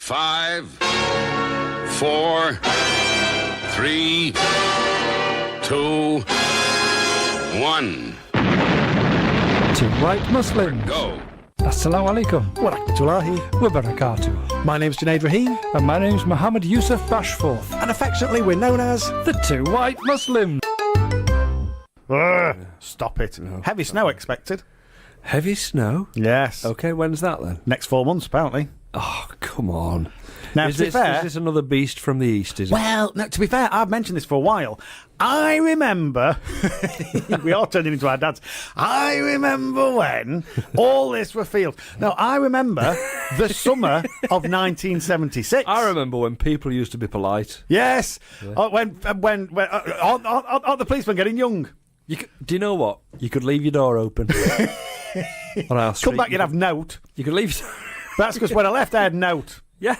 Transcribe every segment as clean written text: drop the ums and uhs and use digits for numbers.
5, 4, 3, 2, 1. Two white Muslims. Go. Assalamu alaikum. Wa rahmatullahi Wa barakatuh. My name's Junaid Rahim, And my name's Mohammed Yusuf Bashforth. and affectionately we're known as... The two white Muslims. Stop it. Heavy snow expected. Heavy snow? Yes. Okay, when's that then? Next 4 months, apparently. Oh, come on. Now, Is to be fair... is this another beast from the east, is it? Well, no, to be fair, I've mentioned this for a while. I remember... we are turning into our dads. I remember when all this were fields. No, I remember the summer of 1976. I remember when people used to be polite. Yes. Oh, when aren't the policemen getting young? Do you know what? You could leave your door open. On our street. Come back, you'd have note. You could leave... That's because when I left, I had note. Yeah.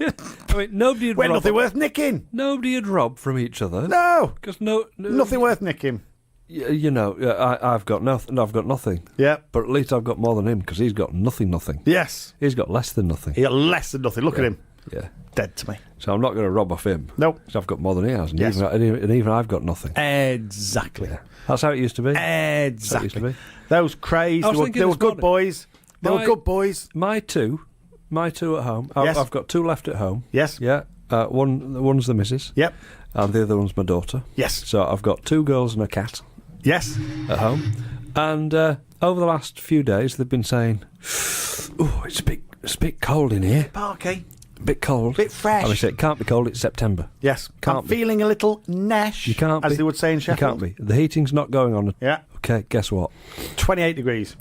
I mean, nobody had When robbed... nothing worth nicking. Nobody had robbed from each other. No. Because Nothing worth nicking. You know, I've got nothing. I've got nothing. Yeah. But at least I've got more than him because he's got nothing. Yes. He's got less than nothing. He got less than nothing. Look at him. Yeah. Dead to me. So I'm not going to rob off him. Nope. Because I've got more than he has. And, Yes. even I've got nothing. Exactly. Yeah. That's how it used to be. That's how it used to Exactly. be. Those crazy. I was They thinking were this good morning. boys. They were My- good boys. My two at home. Yes. I've got two left at home. Yes. Yeah. One's the missus. Yep. And the other one's my daughter. Yes. So I've got two girls and a cat Yes. at home. And over the last few days, they've been saying, "Oh, it's a bit cold in here. Parky. A bit cold. Bit fresh. And I said, it can't be cold. It's September. Yes. Can't I'm be. feeling a little nesh. You can't as be. they would say in You Sheffield. can't be. The heating's not going on. Yeah. Okay, guess what? 28 degrees.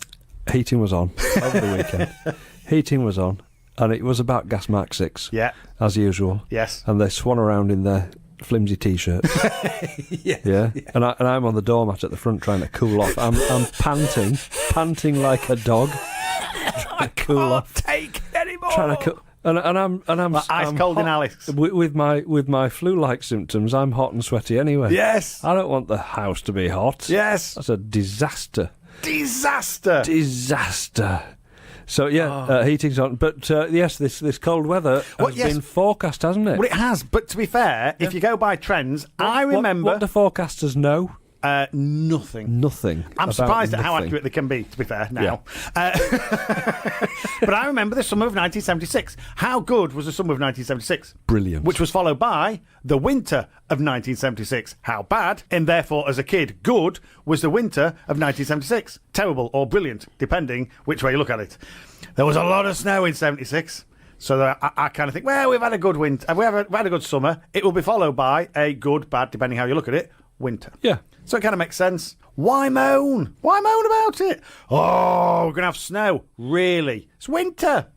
Heating was on over the weekend. Heating was on, and it was about gas mark 6, Yeah. as usual. Yes. And they swan around in their flimsy t-shirts. Yeah. And I'm on the doormat at the front trying to cool off. I'm panting like a dog. Trying to cool off. Take it anymore. Trying to and I'm Like ice I'm cold in hot. Alex. With my flu-like symptoms. I'm hot and sweaty anyway. Yes. I don't want the house to be hot. Yes. That's a disaster. Disaster. Disaster. So yeah, heating's on, but yes, this cold weather has yes. been forecast, hasn't it? Well, it has, but to be fair, if you go by trends, I remember... what do forecasters know. Nothing. Nothing. I'm about surprised at how nothing. accurate they can be, to be fair, now. But I remember the summer of 1976. How good was the summer of 1976? Brilliant. Which was followed by the winter of 1976. How bad, and therefore, as a kid, good, was the winter of 1976. Terrible or brilliant, depending which way you look at it. There was a lot of snow in 76. So that I kind of think, well, we've had a good winter. We've had a good summer. It will be followed by a good, bad, depending how you look at it, winter. Yeah. So it kind of makes sense. Why moan? Why moan about it? Oh, we're going to have snow. Really? It's winter.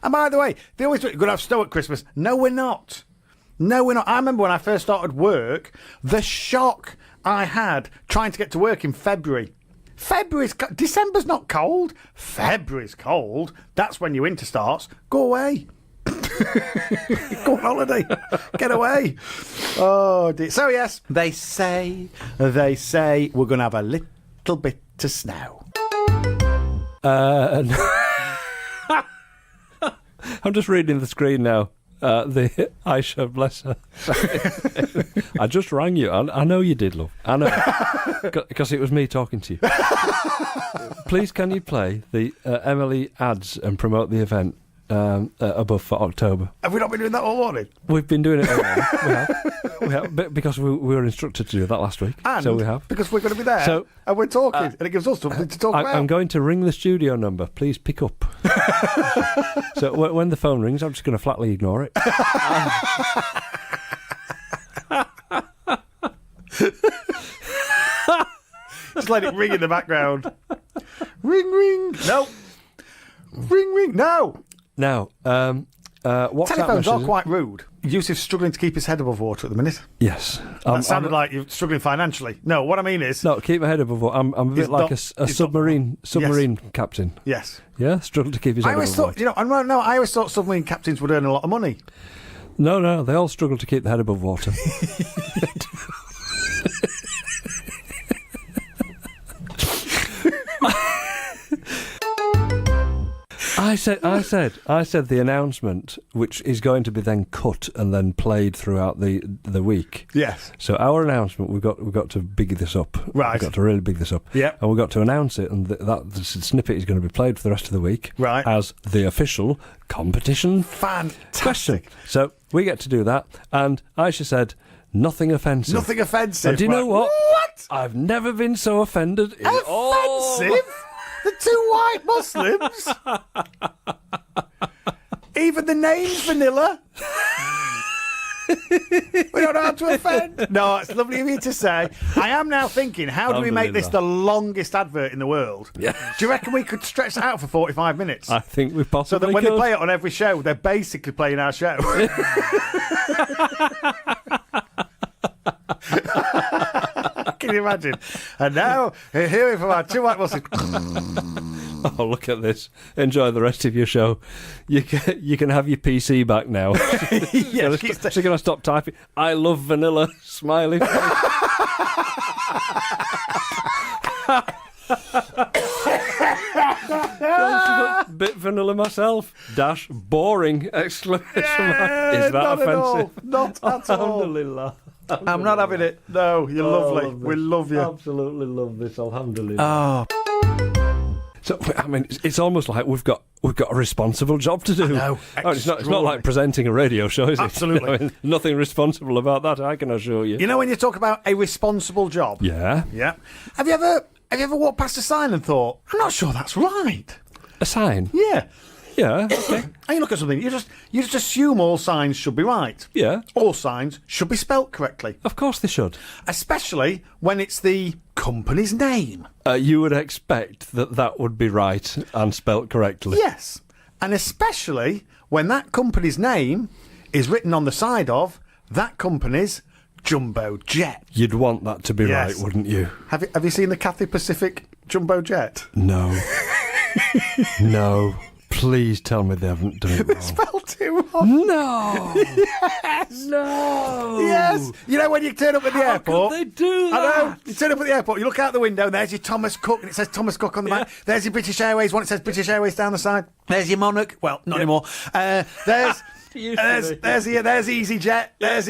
And by the way, they always say, we're going to have snow at Christmas. No, we're not. No, we're not. I remember when I first started work, the shock I had trying to get to work in February. December's not cold. February's cold. That's when your winter starts. Go away. Go on holiday. Get away. Oh dear. So yes, they say we're going to have a little bit of snow. I'm just reading the screen now. The Aisha, bless her. I just rang you. I know you did, love. I know. Because it was me talking to you. Please, can you play the Emily ads and promote the event above for October? Have we not been doing that all morning? We've been doing it all morning. We have. Because we were instructed to do that last week. And so we have. because we're going to be there So, and we're talking and it gives us something to talk about. I'm going to ring the studio number. Please pick up. So when the phone rings, I'm just going to flatly ignore it. Just let it ring in the background. Ring, ring. No. Ring, ring. No. Now, WhatsApp Telephones are messages- quite rude. Yusuf's struggling to keep his head above water at the minute. Yes. That sounded like you're struggling financially. No, what I mean is... No, keep my head above water. I'm a bit He's like not- a he's submarine captain. Yes. Yeah, struggle to keep his I head always above thought, water. I always thought submarine captains would earn a lot of money. No, they all struggle to keep their head above water. I said the announcement, which is going to be then cut and then played throughout the week. Yes. So our announcement, we've got to big this up. Right. We've got to really big this up. Yeah. And we've got to announce it, and that snippet is going to be played for the rest of the week. Right. As the official competition Fantastic. question. So we get to do that, and Aisha said, nothing offensive. Nothing offensive. And do you know what? What? I've never been so offended in all... Offensive? The two white Muslims? Even the name's vanilla? We don't know how to offend. No, it's lovely of you to say. I am now thinking, how do we make this the longest advert in the world? Yeah. Do you reckon we could stretch that out for 45 minutes? I think we possibly So that when could. they play it on every show, they're basically playing our show. Can you imagine? And now, hearing from our two white Muslims. Oh, look at this. Enjoy the rest of your show. You can have your PC back now. Yes, She's going to stop typing. I love vanilla. Smiley face. Bit vanilla myself. Dash boring! Exclamation mark. Is that not offensive? At all. Not at all. Alhamdulillah. I'm not having it. No, you're lovely. love this. We love you. Absolutely love this. Alhamdulillah. Oh, So I mean, it's almost like we've got a responsible job to do. know. It's not like presenting a radio show, is it? Absolutely. I mean, nothing responsible about that, I can assure you. you know when you talk about a responsible job? Yeah. Yeah. Have you ever walked past a sign and thought, I'm not sure that's right? A sign. Yeah. Yeah. Okay. And you look at something, you just assume all signs should be right. Yeah. All signs should be spelt correctly, Of course they should. especially when it's the company's name. You would expect that would be right and spelt correctly. Yes. And especially when that company's name is written on the side of that company's jumbo jet. You'd want that to be Yes. right, wouldn't you? Have you seen the Cathay Pacific jumbo jet? No. No. Please tell me they haven't done it wrong. Spelled too wrong. No. Yes. No. Yes. You know when you turn up at the How airport? could they do that? I know. You turn up at the airport, you look out the window, and there's your Thomas Cook, and it says Thomas Cook on the back. There's your British Airways one, it says British Airways down the side. There's your Monarch. Well, not anymore. There's... Used to be. There's EasyJet. There's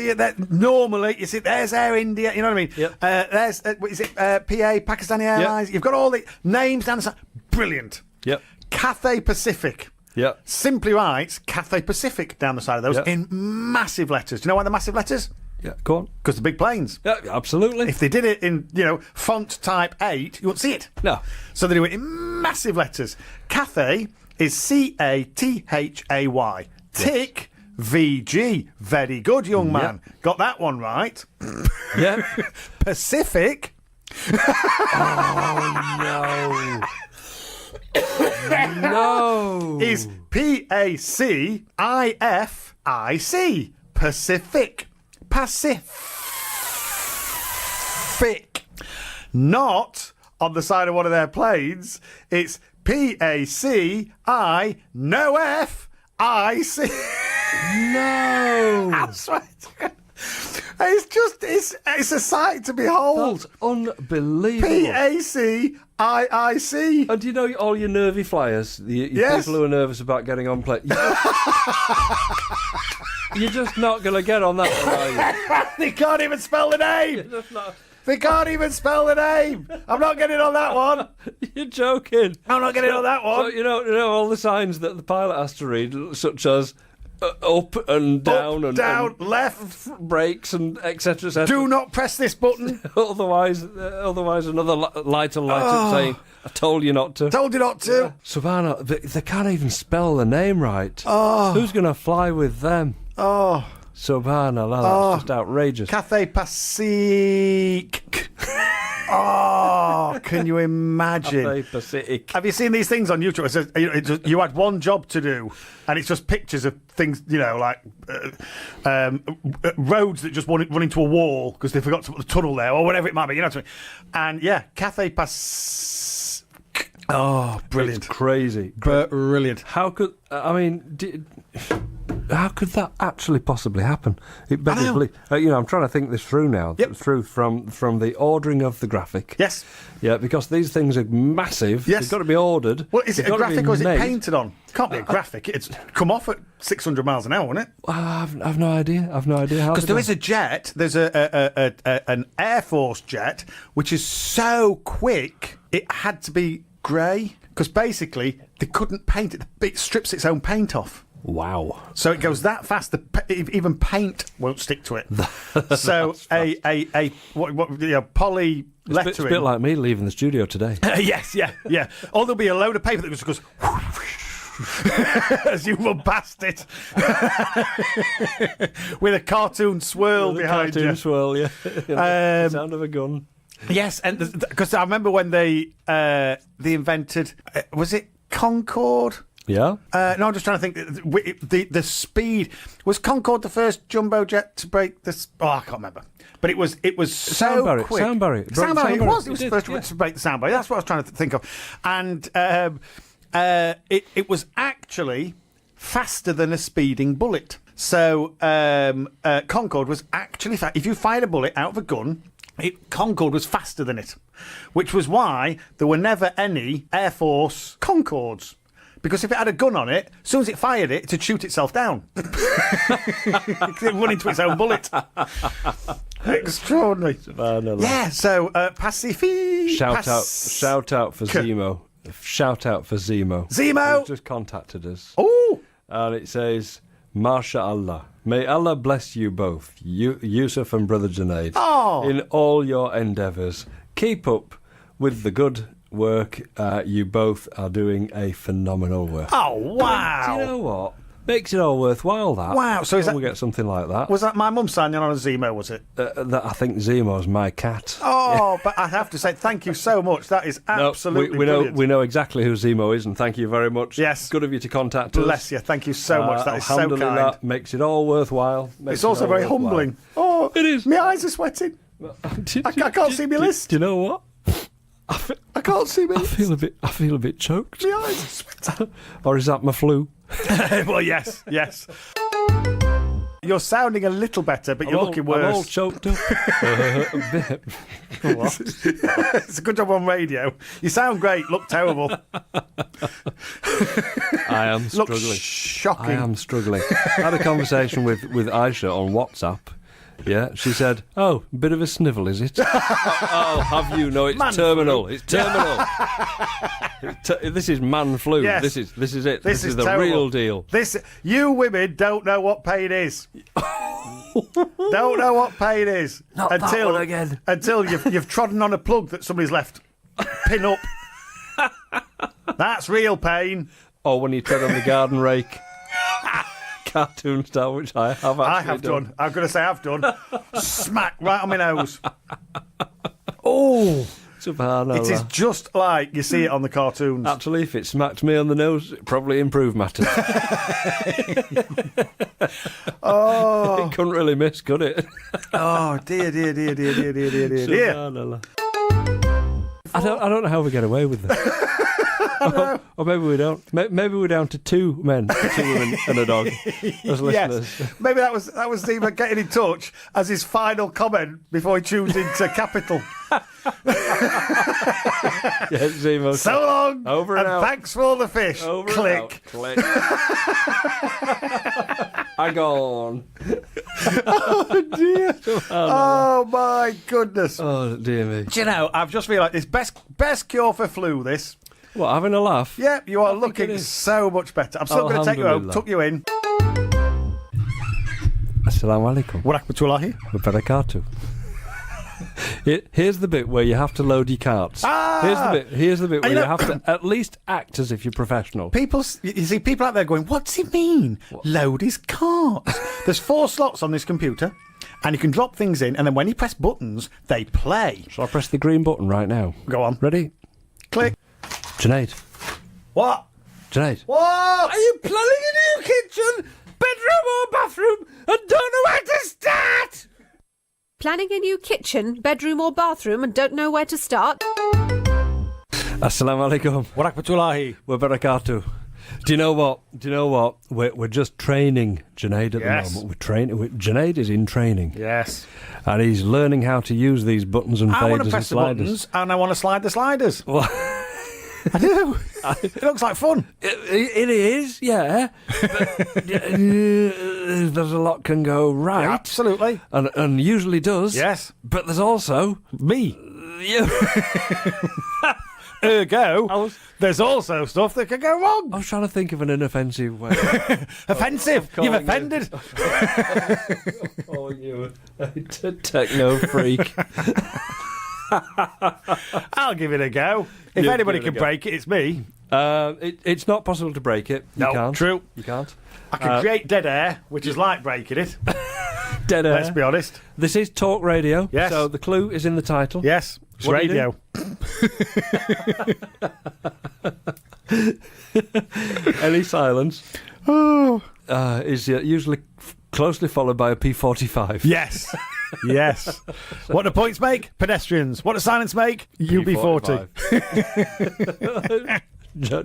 normally you see. There's Air India. You know what I mean? Yep. There's what is it? PA Pakistani Airlines. You've got all the names down the side. Brilliant. Yep. Cathay Pacific. Yep. Simply writes Cathay Pacific down the side of those Yep. in massive letters. Do you know why they're massive letters? Yeah. Go on. Because they're big planes. Yeah. Absolutely. If they did it in, font type 8, you wouldn't see it. No. So they do it in massive letters. Cathay is Cathay. Tick VG. Very good, young man. Got that one right. Yeah. Pacific. No. No. Is PACIFIC. Pacific. Pacific. Not on the side of one of their planes. It's PACI, no F, IC. No. That's right. It's a sight to behold. That's unbelievable. PACIIC. And do you know all your nervy flyers, your Yes. people who are nervous about getting on plane? You're just not going to get on that one, are you? They can't even spell the name. Just not- They can't even spell the name. I'm not getting on that one. You're joking. I'm not getting on that So, one. you know all the signs that the pilot has to read, such as up and down Up, and down, left. brakes and etc. etc. Do not press this button. Otherwise another light will light up saying, "I told you not to." Told you not to. Subhanallah, they can't even spell the name right. Who's going to fly with them? Oh, Subhanallah, that's just outrageous. Cathay Pacific. Oh, can you imagine? Cathay Pacific. Have you seen these things on YouTube? It says you had one job to do, and it's just pictures of things, like roads that just run into a wall because they forgot to put the tunnel there or whatever it might be. You know what I mean? And yeah, Cathay Pacific. Oh, brilliant! It's crazy. Brilliant. How could I mean? how could that actually possibly happen? It better know. believe. I'm trying to think this through now. Yep. Through from the ordering of the graphic. Yes. Yeah, because these things are massive. Yes. They've got to be ordered. Well, is it They've a got to be graphic or is it made. painted on? Can't be a graphic. It's come off at 600 miles an hour, won't it? I've no idea. I've no idea how. Because there is a jet. There's an Air Force jet which is so quick it had to be grey because basically they couldn't paint it. It strips its own paint off. Wow. So it goes that fast. Even paint won't stick to it. So poly lettering. It's a bit like me leaving the studio today. Yes, yeah. Or there'll be a load of paper that just goes as you run past it with a cartoon swirl behind Cartoon you. swirl, yeah. Sound of a gun. Yes, and because I remember when they invented, was it Concorde? Yeah. No, I'm just trying to think. The speed was Concorde the first jumbo jet to break this. Oh, I can't remember. But it was so quick. Soundbarrier. Soundbarrier. It was. It was It the did, first to break the soundbarrier. That's what I was trying to think of. And it was actually faster than a speeding bullet. So Concorde was actually if you fired a bullet out of a gun. Concorde was faster than it, which was why there were never any Air Force Concordes. Because if it had a gun on it, as soon as it fired it, it'd shoot itself down. It would run into its own bullet. Extraordinary. Yeah, so Pacific. Shout out for Zemo. Shout out for Zemo. Zemo! He's just contacted us. Oh! And it says, MashaAllah. May Allah bless you both, Yusuf and Brother Junaid, in all your endeavours. Keep up with the good work. You both are doing a phenomenal work. Oh, wow. Do you know what? Makes it all worthwhile, that. Wow, so is that... we get something like that. Was that my mum signing on a Zemo, was it? I think Zemo's my cat. Oh, but I have to say, thank you so much. That is absolutely brilliant. We know exactly who Zemo is, and thank you very much. Yes. Good of you to contact us. Bless you. Thank you so much. That is so Alhamdulillah, kind. makes it all worthwhile. It's also very humbling. Oh, it is. My eyes are sweating. I can't see my list. Do you know what? I can't see me. I feel a bit choked. My eyes are sweating. Or is that my flu? Well, yes. You're sounding a little better, but you're looking worse. I'm all choked up. A bit. What? It's a good job on radio. You sound great. Look terrible. I am Look struggling. shocking. I am struggling. I had a conversation with Aisha on WhatsApp. Yeah, she said, "Oh, bit of a snivel, is it?" oh, have you? No, it's Man terminal. flu. It's terminal. This is man flu. Yes. This is it. This is the terrible. real deal. You women don't know what pain is. Don't know what pain is Not that one again. Until you've trodden on a plug that somebody's left pin up. That's real pain. Or when you tread on the garden rake. Cartoon style, which I have actually I have done. I'm going to say I've done. Smack right on my nose. Oh, Subhanallah. it is just like you see it on the cartoons. Actually, if it smacked me on the nose, it probably improved matters. Oh, It couldn't really miss, could it? oh dear. Subhanallah. I don't know how we get away with this. Or maybe we don't. Maybe we're down to 2 men, 2 women, and a dog as listeners. Yes, maybe that was Stephen getting in touch as his final comment before he tuned into Capital. Yeah, Zemo. So long, Over and out. thanks for all the fish. Over and Click. out. Click. I gone. Oh dear. Oh my goodness. Oh dear me. Do you know? I've just realised this best cure for flu. This. What, having a laugh? Yep, you are I think it looking is. so much better. I'm still going to take you home, Alhamdulillah. tuck you in. Assalamu alaikum. Wa rahmatullahi. Wa barakatuh. Here's the bit where you have to load your carts. Here's the bit where you you know- have to at least act as if you're professional. You see people out there going, what's it mean? Load his carts. There's 4 slots on this computer, and you can drop things in, and then when you press buttons, they play. Shall I press the green button right now? Go on. Ready? Click. Junaid. What? Junaid. What? Are you planning a new kitchen, bedroom or bathroom and don't know where to start? Planning a new kitchen, bedroom or bathroom and don't know where to start? Assalamu alaikum Wa rahmatullahi. wa barakatuh. Do you know what? We're just training Junaid at Yes. the moment. We're training. Junaid is in training. Yes. And he's learning how to use these buttons and I want to faders and press the sliders. buttons and I want to slide the sliders. Well, I do. It looks like fun. it is, yeah. But, there's a lot can go right. Yeah, absolutely. And usually does. Yes. But there's also... Me. You. Ergo, there's also stuff that can go wrong. I was trying to think of an inoffensive way. Offensive. You've calling offended. Oh, you a techno freak. I'll give it a go. If You anybody give it a can go. break it, it's me. It's not possible to break it. You No, can't. true. You can't. I can create dead air, which is like breaking it. Dead air. Let's be honest. This is talk radio. Yes. So the clue is in the title. Yes, it's What do you radio. Any silence Oh. is usually closely followed by a P45. Yes. Yes. What do points make? Pedestrians. What does silence make? UB40.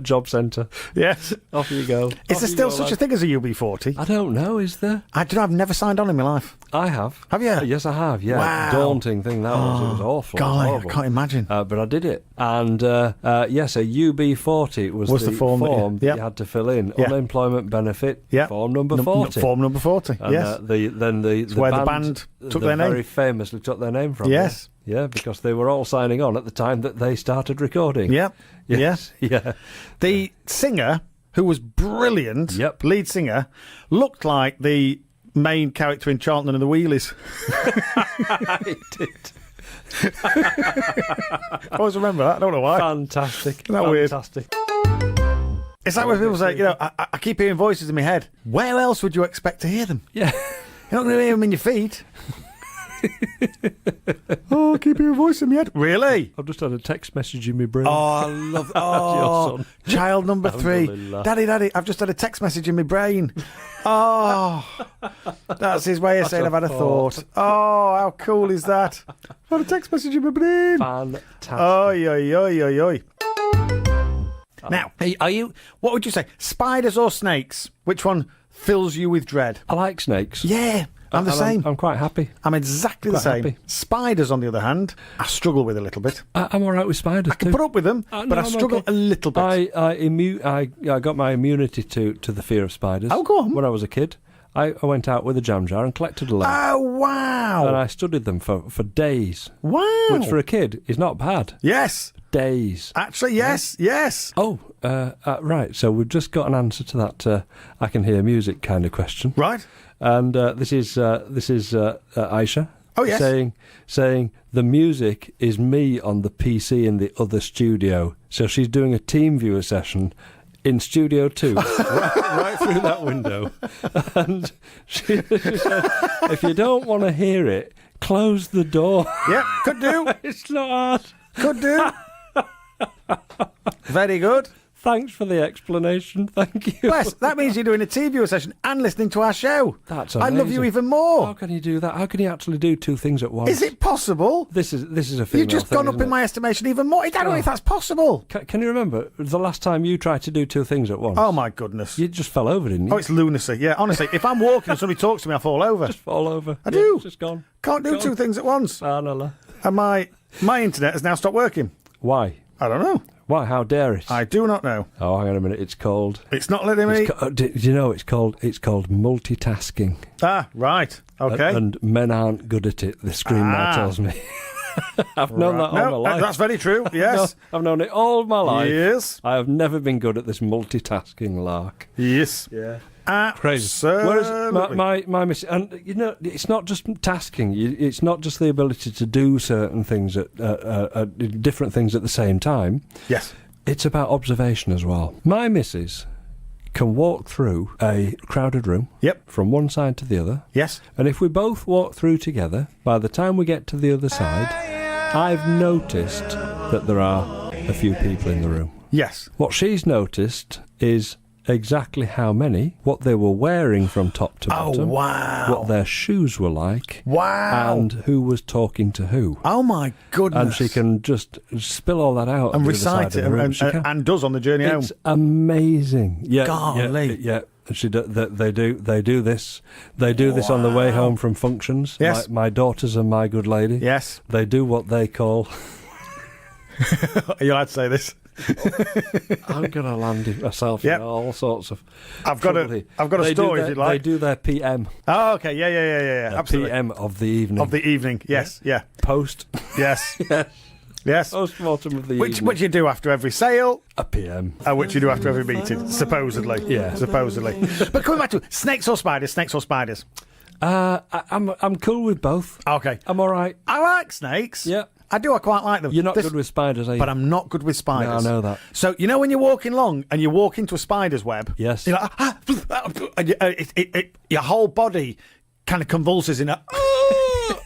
Job centre. Yes. Off you go. Is there still such a thing as a UB40? I don't know, is there? I've never signed on in my life. I have. Have you? Yes, I have, yeah. Wow. Daunting thing that was. It was awful. Golly, I horrible. can't imagine. But I did it. And yes, a UB40 was the form that that you- you had to fill in. Yeah. Unemployment benefit, Yeah. form number 40. Form number 40. And, yes. Where the band took their name. very famously took their name from. Yes. Yeah, because they were all signing on at the time that they started recording. Yep. Yes. Yeah. The singer, who was brilliant, Yep. lead singer, looked like the main character in Charlton and the Wheelies. It did. I always remember that. I don't know why. Fantastic. Isn't that weird? Fantastic. It's like when people say, I keep hearing voices in my head. Where else would you expect to hear them? Yeah. You're not going to hear them in your feet. Oh, I keep hearing a voice in my head. Really? I've just had a text message in my brain. Oh, I love Your Oh, son. child number 3. Alhamdulillah. Daddy, I've just had a text message in my brain. Oh, that's his way of saying I've had a thought. Oh, how cool is that? I've had a text message in my brain. Fantastic. Oi, oi, oi, oi, oi. Now, what would you say? Spiders or snakes? Which one fills you with dread? I like snakes. Yeah, I'm the And same. I'm quite happy. I'm exactly the quite same. happy. Spiders, on the other hand, I struggle with a little bit. I'm all right with spiders. I can put up with them, No, but I I'm struggle okay. a little bit. I got my immunity to the fear of spiders. Oh, go on. When I was a kid, I went out with a jam jar and collected a load. Oh, wow. And I studied them for days, Wow. which for a kid is not bad. Yes. Days. Actually, yes, yes. Oh, right. So we've just got an answer to that I can hear music kind of question. Right. And this is Aisha. Oh, yes. Saying the music is me on the PC in the other studio. So she's doing a team viewer session in Studio 2, right through that window. And she said, if you don't want to hear it, close the door. Yep, could do. It's not hard. Could do. Very good. Thanks for the explanation. Thank you. Wes, that means you're doing a TV session and listening to our show. That's I love you amazing. even more. How can you do that? How can you actually do two things at once? Is it possible? This is a female You've just thing, gone up isn't in it? my estimation even more. I don't know if that's possible. Can you remember the last time you tried to do two things at once? Oh, my goodness. You just fell over, didn't you? Oh, it's lunacy. Yeah, honestly, if I'm walking and somebody talks to me, I fall over. Just fall over. I do. It's just gone. Can't do Gone. two things at once. Subhanallah. And my internet has now stopped working. Why? I don't know. Why? How dare it? I do not know. Oh, hang on a minute. It's called. It's not letting me. Do you know it's called multitasking? Ah, right. Okay. And men aren't good at it. The screen now tells me. I've known that all No, my life. that's very true. Yes. No, I've known it all my life. Yes. I have never been good at this multitasking lark. Yes. Yeah. Crazy. Whereas my mission, and you know, it's not just tasking. It's not just the ability to do certain things at different things at the same time. Yes. It's about observation as well. My missus can walk through a crowded room. Yep. From one side to the other. Yes. And if we both walk through together, by the time we get to the other side, I've noticed that there are a few people in the room. Yes. What she's noticed is exactly how many, what they were wearing from top to Oh, bottom, wow. what their shoes were like, Wow. and who was talking to who. Oh, my goodness. And she can just spill all that out And the other side recite of it, the room. and, She can. and does on the journey home. It's amazing. Yeah, Golly. yeah. They do this. They do this on the way home from functions. Yes. My daughters and my good lady. Yes. They do what they call. Are you allowed to say this? I'm going to land myself Yep. in all sorts of. I've got trouble a here. story do if their, you'd like. They do their PM. Oh, okay. Yeah. Absolutely. PM of the evening. Of the evening. Yes. Yeah. Post. Yes. Yes. Yes. Post-mortem of the Which evening. which you do after every sale, A PM. which you do after every meeting, supposedly. Yeah. Supposedly. But coming back to snakes or spiders, snakes or spiders. I'm cool with both. Okay. I'm all right. I like snakes. Yeah. I do. I quite like them. You're not good with spiders, are you? But I'm not good with spiders. No, I know that. So, you know when you're walking along and you walk into a spider's web? Yes. You're like, and your whole body kind of convulses in a...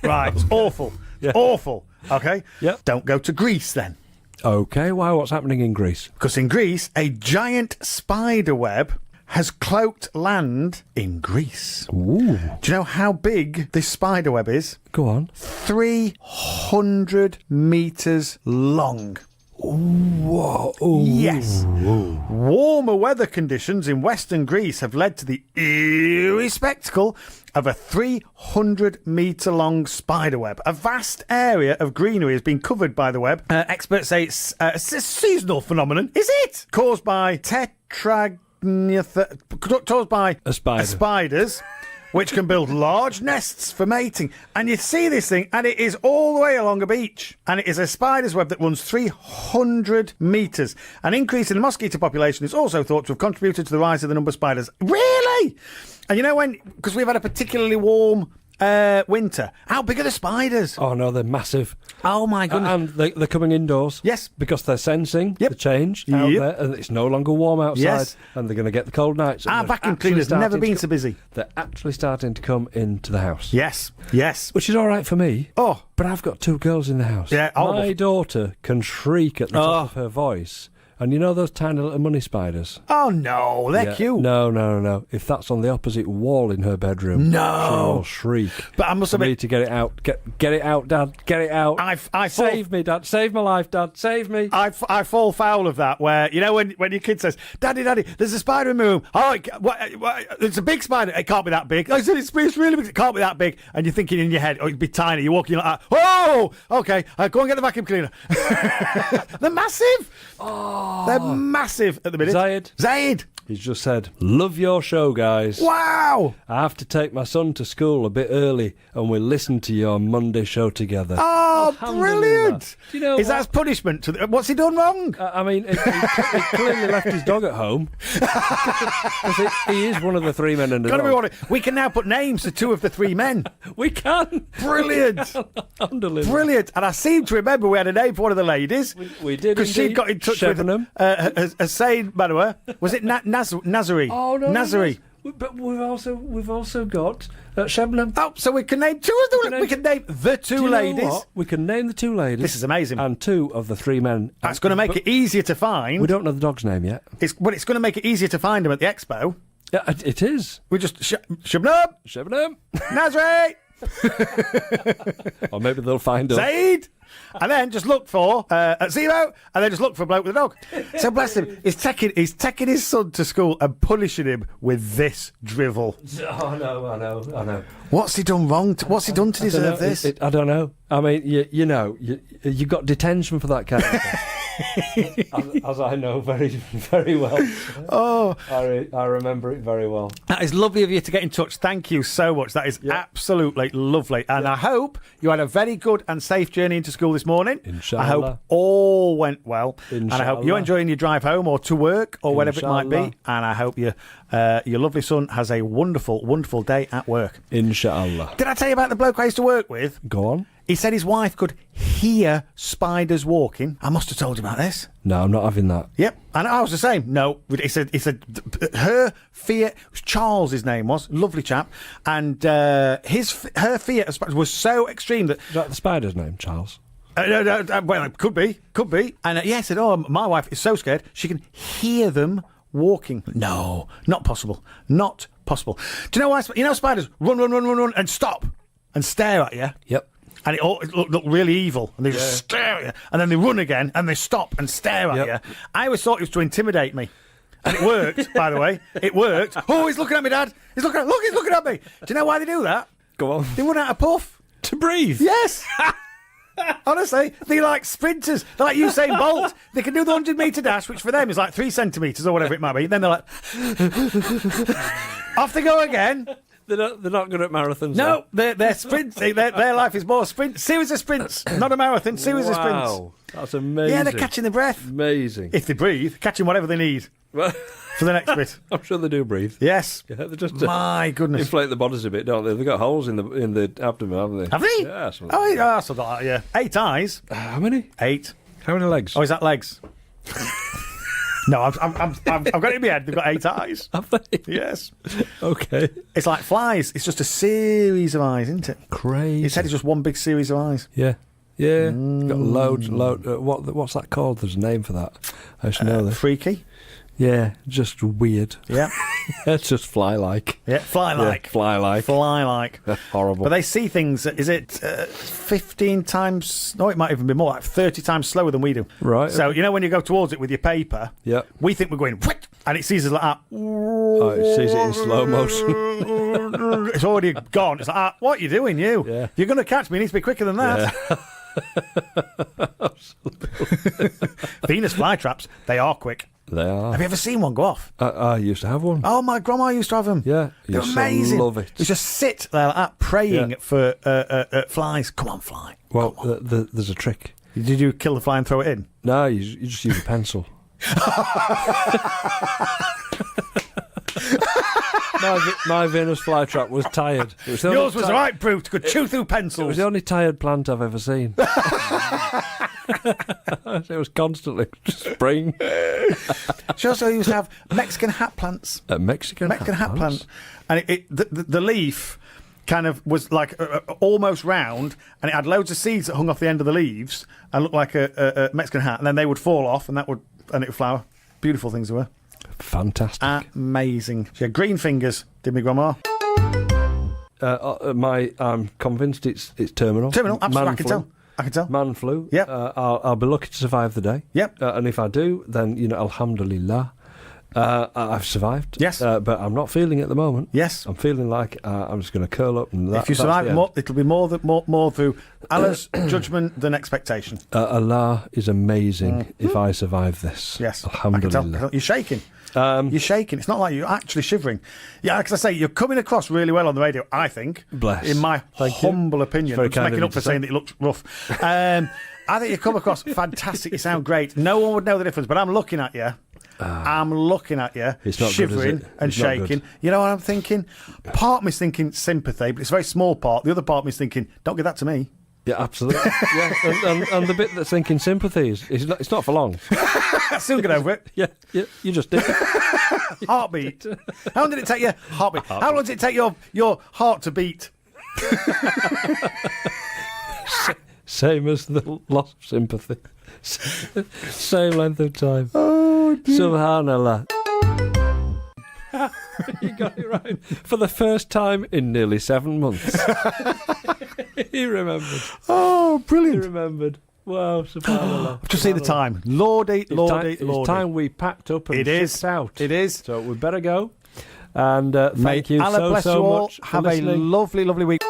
Right, it's awful. Yeah. Awful. Okay? Yep. Don't go to Greece then. Okay, wow, what's happening in Greece? Because in Greece, a giant spider web has cloaked land in Greece. Ooh. Do you know how big this spider web is? Go on. 300 metres long. Whoa. Ooh. Yes. Warmer weather conditions in western Greece have led to the eerie spectacle of a 300-metre long spider web. A vast area of greenery has been covered by the web. Experts say it's a seasonal phenomenon. Is it? Caused by caused by A spider. spiders, which can build large nests for mating. And you see this thing, and it is all the way along a beach. And it is a spider's web that runs 300 metres. An increase in the mosquito population is also thought to have contributed to the rise of the number of spiders. Really? And you know when, because we've had a particularly warm winter, how big are the spiders? Oh, no, they're massive. Oh, my goodness. And they're coming indoors. Yes. Because they're sensing Yep. the change out Yep. there, and it's no longer warm outside, Yes. and they're going to get the cold nights. and Our they're vacuum actually cleaner's never starting been to so busy. They're actually starting to come into the house. Yes. Yes. Which is all right for me. Oh. But I've got two girls in the house. Yeah, oh, My daughter can shriek at the top of her voice. And you know those tiny little money spiders? Oh, no. They're Yeah. cute. No. If that's on the opposite wall in her bedroom, No. she'll shriek. But I must For me admit, to get it out. Get it out, Dad. Get it out. I fall- Save me, Dad. Save my life, Dad. Save me. I fall foul of that where, you know, when your kid says, Daddy, there's a spider in my room. Oh, it's a big spider. It can't be that big. I said, it's really big. It can't be that big. And you're thinking in your head, oh, it'd be tiny. You're walking like that. Oh, okay. Go and get the vacuum cleaner. They're massive. Oh. They're massive at the minute. Zaid. He's just said, love your show, guys. Wow. I have to take my son to school a bit early and we'll listen to your Monday show together. Oh, Alhamdulillah. brilliant. Do you know Is what? that as punishment? What's he done wrong? I mean, he clearly left his dog at home. Because he is one of the three men and a Gotta be dog. one. We can now put names to two of the three men. We can. Brilliant. Alhamdulillah. Brilliant. And I seem to remember we had a name for one of the ladies. We did Because she'd indeed. got in touch Shebnam. with Hussein Manoa. Was it Nazari? Oh, no. Nazari. No. But we've also got Shebnam. Oh, so we can name two of the... We can name the two Do you know ladies. what? We can name the two ladies. This is amazing. And two of the three men. That's going to make it easier to find. We don't know the dog's name yet. It's going to make it easier to find them at the expo. Yeah, it is. We just... Shabnab, Shebnam. Nazari, Or maybe they'll find us. Zaid. And then just look for Zero, and then just look for a bloke with a dog. So bless him, he's taking his son to school and punishing him with this drivel. Oh, no, I know. What's he done wrong? What's he done to deserve this? I don't know. I mean, you know, you got detention for that kind of thing. as I know very, very well. Oh, I remember it very well. that is lovely of you to get in touch. Thank you so much. That is absolutely lovely. And I hope you had a very good and safe journey into school this morning. Inshallah. I hope all went well. And I hope you're Inshallah. enjoying your drive home or to work or whatever it might be. Inshallah. And I hope your lovely son has a wonderful, wonderful day at work. Inshallah. Did I tell you about the bloke I used to work with? Go on. He said his wife could hear spiders walking. I must have told you about this. No, I'm not having that. Yep, and I was the same. No, he said her fear. Charles, his name was, lovely chap, and her fear of spiders was so extreme that. Is that the spider's name, Charles? Well, it could be. And he said, "Oh, my wife is so scared she can hear them walking. No, not possible. Not possible. Do you know why? You know spiders run and stop and stare at you? Yep. And it look really evil. And they just stare at you. And then they run again and they stop and stare at you. I always thought it was to intimidate me. And it worked, by the way. It worked. Oh, he's looking at me, Dad. He's looking at me. Do you know why they do that? Go on. They run out of puff. To breathe. Yes. Honestly, they're like sprinters. They're like Usain Bolt. They can do the 100-metre dash, which for them is like 3 centimetres or whatever it might be. Then they're like, off they go again. They're not good at marathons. No, they're sprinting. Their life is more series of sprints, not a marathon. Series of sprints. Wow, that's amazing. Yeah, they're catching their breath. Amazing. If they breathe, catching whatever they need for the next bit. I'm sure they do breathe. Yes. Yeah, they just My goodness. inflate the bodies a bit, don't they? They've got holes in the abdomen, haven't they? Have they? Yeah. Oh, yeah. So that, yeah. 8 eyes. How many? 8. How many legs? Oh, is that legs? No, I've got it in my head. They've got 8 eyes. Have they? Yes. Okay. It's like flies. It's just a series of eyes, isn't it? Crazy. His head is just one big series of eyes. Yeah. Yeah. Got loads. What's that called? There's a name for that. I used to know this. Freaky. Yeah. Just weird. Yeah. It's just fly-like. Yeah. Fly-like. Yeah, fly-like. Fly-like. Horrible. But they see things, is it 15 times, no, it might even be more, like 30 times slower than we do. Right. So, you know, when you go towards it with your paper, Yeah. we think we're going, whit, and it sees us like that. Oh, it sees it in slow motion. It's already gone. It's like, what are you doing, you? Yeah. You're going to catch me. You need to be quicker than that. Yeah. Venus flytraps, they are quick. They are. Have you ever seen one go off? I used to have one. Oh, my grandma used to have them. Yeah. They're Used to amazing. love it. You just sit there like that, praying Yeah. for flies. Come on, fly. Well, Come on. there's a trick. Did you kill the fly and throw it in? No, you just use a pencil. my Venus flytrap was tired. It was the Yours only was the right brute. Could chew through pencils. It was the only tired plant I've ever seen. It was constantly spring. She also used to have Mexican hat plants. Mexican hat plant. And the leaf kind of was like almost round, and it had loads of seeds that hung off the end of the leaves and looked like a Mexican hat, and then they would fall off and it would flower. Beautiful things they were. Fantastic. Amazing. She had green fingers, did my grandma. I'm convinced it's terminal. Terminal, absolutely. Man I can tell. Man flu. Yep. I'll be lucky to survive the day. Yep. And if I do, then, alhamdulillah, I've survived. Yes. But I'm not feeling it at the moment. Yes. I'm feeling like I'm just going to curl up. And If you survive, it'll be more through Allah's judgment than expectation. Allah is amazing if I survive this. Yes. Alhamdulillah. I can tell. You're shaking. You're shaking. It's not like you're actually shivering. Yeah, like I say, you're coming across really well on the radio, I think. Bless. In my humble opinion. Very I'm just kind making of up you for to saying that it looked rough. I think you come across fantastic. You sound great. No one would know the difference, but I'm looking at you. I'm looking at you, It's not shivering good, is it? and It's not shaking. good. You know what I'm thinking? Part of me's thinking sympathy, but it's a very small part. The other part of me's thinking, don't give that to me. Yeah, absolutely. Yeah, and the bit that's thinking sympathy it's not for long. Soon get over it. Yeah, you just did. Heartbeat. How long did it take you? Heartbeat. How long does it take your heart to beat? Same as the loss of sympathy. Same length of time. Oh, dear. Subhanallah. You got it right. For the first time in nearly 7 months. He remembered. Oh, He brilliant. remembered. Wow, subhanallah. Just see the time. Lordy, Lordy, It's Lordy. time we packed up and It is. shipped out. It is. So we better go. And May thank you Allah bless so you all. much for Have a listening. lovely, lovely week.